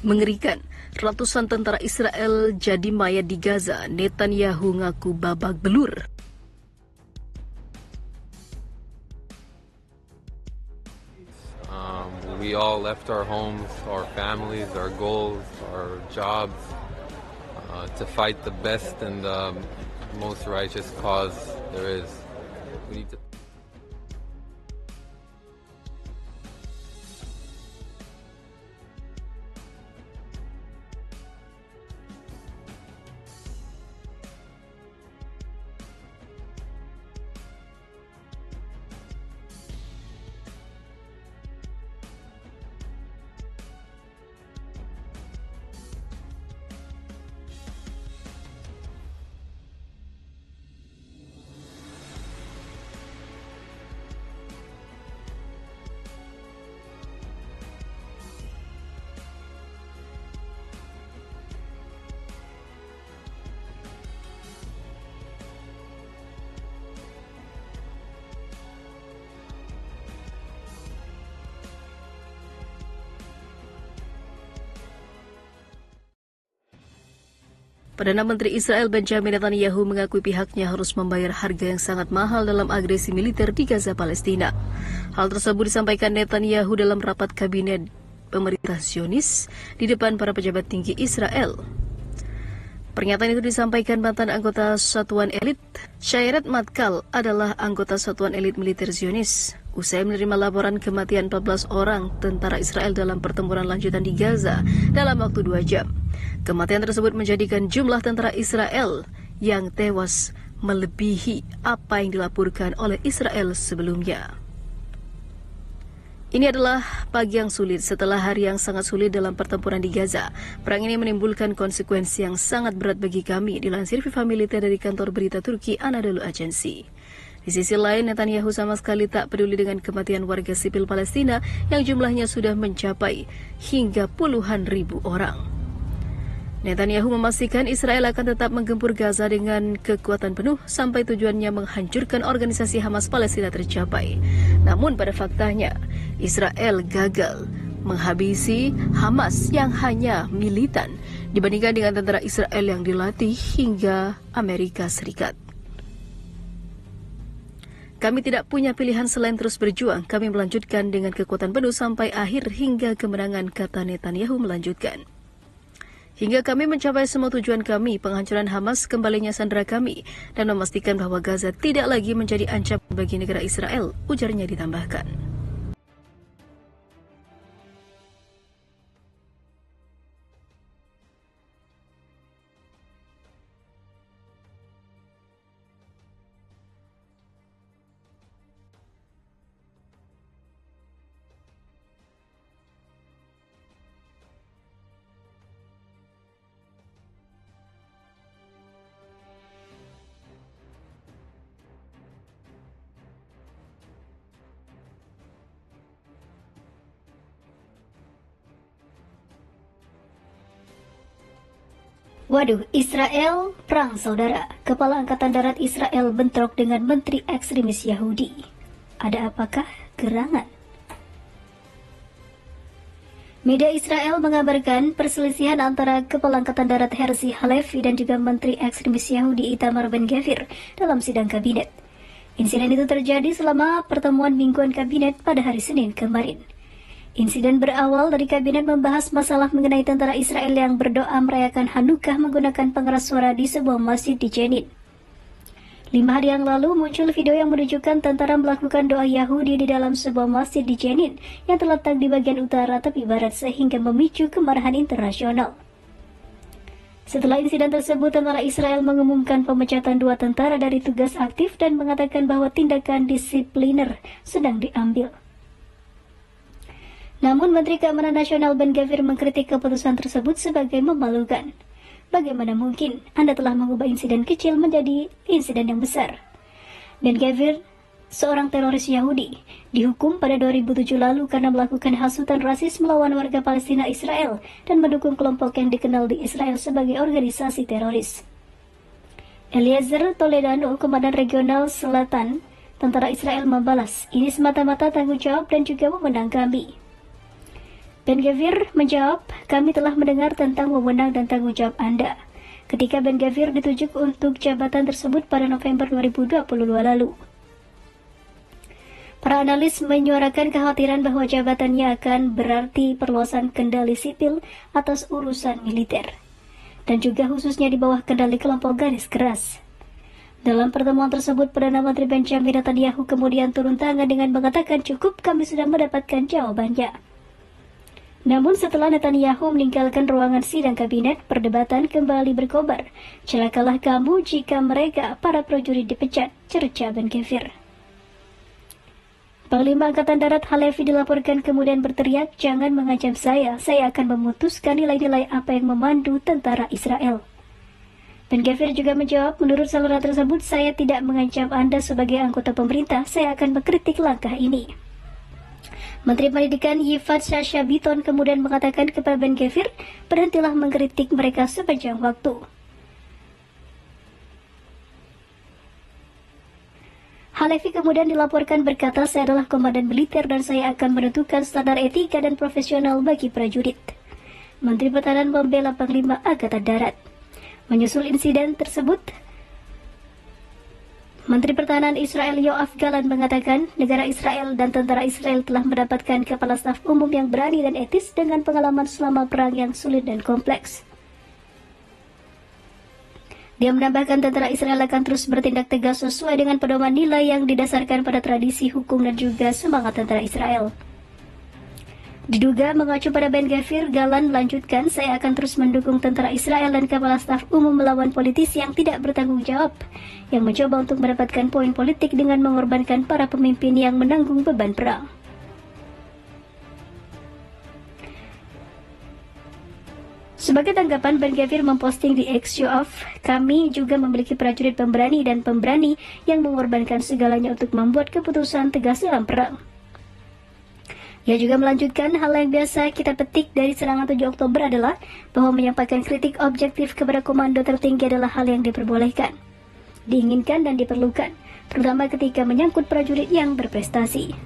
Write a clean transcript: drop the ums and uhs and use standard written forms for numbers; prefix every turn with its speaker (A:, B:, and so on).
A: Mengerikan, ratusan tentara Israel jadi mayat di Gaza. Netanyahu ngaku babak belur.
B: We all left our homes, our families, our goals, our jobs to fight the best and the most righteous cause there is. We need to.
A: Perdana Menteri Israel Benjamin Netanyahu mengakui pihaknya harus membayar harga yang sangat mahal dalam agresi militer di Gaza, Palestina. Hal tersebut disampaikan Netanyahu dalam rapat kabinet pemerintah Zionis di depan para pejabat tinggi Israel. Pernyataan itu disampaikan mantan anggota Satuan Elit. Shayeret Matkal adalah anggota Satuan Elit Militer Zionis. Usai menerima laporan kematian 14 orang tentara Israel dalam pertempuran lanjutan di Gaza dalam waktu 2 jam. Kematian tersebut menjadikan jumlah tentara Israel yang tewas melebihi apa yang dilaporkan oleh Israel sebelumnya. Ini adalah pagi yang sulit setelah hari yang sangat sulit dalam pertempuran di Gaza. Perang ini menimbulkan konsekuensi yang sangat berat bagi kami, dilansir Viva Militer dari kantor berita Turki Anadolu Agency. Di sisi lain, Netanyahu sama sekali tak peduli dengan kematian warga sipil Palestina yang jumlahnya sudah mencapai hingga puluhan ribu orang. Netanyahu memastikan Israel akan tetap menggempur Gaza dengan kekuatan penuh sampai tujuannya menghancurkan organisasi Hamas Palestina tercapai. Namun pada faktanya, Israel gagal menghabisi Hamas yang hanya militan dibandingkan dengan tentara Israel yang dilatih hingga Amerika Serikat. Kami tidak punya pilihan selain terus berjuang. Kami melanjutkan dengan kekuatan penuh sampai akhir hingga kemenangan, kata Netanyahu melanjutkan. Hingga kami mencapai semua tujuan kami, penghancuran Hamas, kembalinya sandera kami, dan memastikan bahwa Gaza tidak lagi menjadi ancaman bagi negara Israel, ujarnya ditambahkan.
C: Waduh, Israel perang saudara. Kepala Angkatan Darat Israel bentrok dengan menteri ekstremis Yahudi. Ada apakah gerangan? Media Israel mengabarkan perselisihan antara Kepala Angkatan Darat Herzi Halevi dan juga menteri ekstremis Yahudi Itamar Ben Gvir dalam sidang kabinet. Insiden itu terjadi selama pertemuan mingguan kabinet pada hari Senin kemarin. Insiden berawal dari kabinet membahas masalah mengenai tentara Israel yang berdoa merayakan Hanukkah menggunakan pengeras suara di sebuah masjid di Jenin. 5 hari yang lalu muncul video yang menunjukkan tentara melakukan doa Yahudi di dalam sebuah masjid di Jenin yang terletak di bagian utara tepi barat sehingga memicu kemarahan internasional. Setelah insiden tersebut, tentara Israel mengumumkan pemecatan 2 tentara dari tugas aktif dan mengatakan bahwa tindakan disipliner sedang diambil. Namun Menteri Keamanan Nasional Ben Gvir mengkritik keputusan tersebut sebagai memalukan. Bagaimana mungkin Anda telah mengubah insiden kecil menjadi insiden yang besar? Ben Gvir, seorang teroris Yahudi, dihukum pada 2007 lalu karena melakukan hasutan rasis melawan warga Palestina Israel dan mendukung kelompok yang dikenal di Israel sebagai organisasi teroris. Eliezer Toledano, Komandan Regional Selatan Tentara Israel membalas, ini semata-mata tanggung jawab dan juga wewenang kami. Ben Gvir menjawab, kami telah mendengar tentang wewenang dan tanggung jawab Anda. Ketika Ben Gvir ditunjuk untuk jabatan tersebut pada November 2022 lalu. Para analis menyuarakan kekhawatiran bahwa jabatannya akan berarti perluasan kendali sipil atas urusan militer, dan juga khususnya di bawah kendali kelompok garis keras. Dalam pertemuan tersebut, Perdana Menteri Benjamin Netanyahu kemudian turun tangan dengan mengatakan cukup, kami sudah mendapatkan jawabannya. Namun setelah Netanyahu meninggalkan ruangan sidang kabinet, perdebatan kembali berkobar. Celakalah kamu jika mereka, para prajurit dipecat, cerca Ben Gvir. Panglima Angkatan Darat Halevi dilaporkan kemudian berteriak, jangan mengancam saya akan memutuskan nilai-nilai apa yang memandu tentara Israel. Ben Gvir juga menjawab, menurut saluran tersebut, saya tidak mengancam Anda sebagai anggota pemerintah, saya akan mengkritik langkah ini. Menteri Pendidikan Yifat Shasha Biton kemudian mengatakan kepada Ben Gvir, berhentilah mengkritik mereka sepanjang waktu. Halevi kemudian dilaporkan berkata, saya adalah komandan militer dan saya akan menentukan standar etika dan profesional bagi prajurit. Menteri Pertahanan membela Panglima Angkatan Darat. Menyusul insiden tersebut, Menteri Pertahanan Israel Yoav Gallant mengatakan negara Israel dan tentara Israel telah mendapatkan kepala staf umum yang berani dan etis dengan pengalaman selama perang yang sulit dan kompleks. Dia menambahkan tentara Israel akan terus bertindak tegas sesuai dengan pedoman nilai yang didasarkan pada tradisi hukum dan juga semangat tentara Israel. Diduga mengacu pada Ben Gvir, Gallant melanjutkan, saya akan terus mendukung tentara Israel dan kepala staf umum melawan politisi yang tidak bertanggung jawab, yang mencoba untuk mendapatkan poin politik dengan mengorbankan para pemimpin yang menanggung beban perang. Sebagai tanggapan, Ben Gvir memposting di X show off, kami juga memiliki prajurit pemberani dan pemberani yang mengorbankan segalanya untuk membuat keputusan tegas dalam perang. Ia juga melanjutkan, hal yang biasa kita petik dari serangan 7 Oktober adalah bahwa menyampaikan kritik objektif kepada komando tertinggi adalah hal yang diperbolehkan, diinginkan dan diperlukan, terutama ketika menyangkut prajurit yang berprestasi.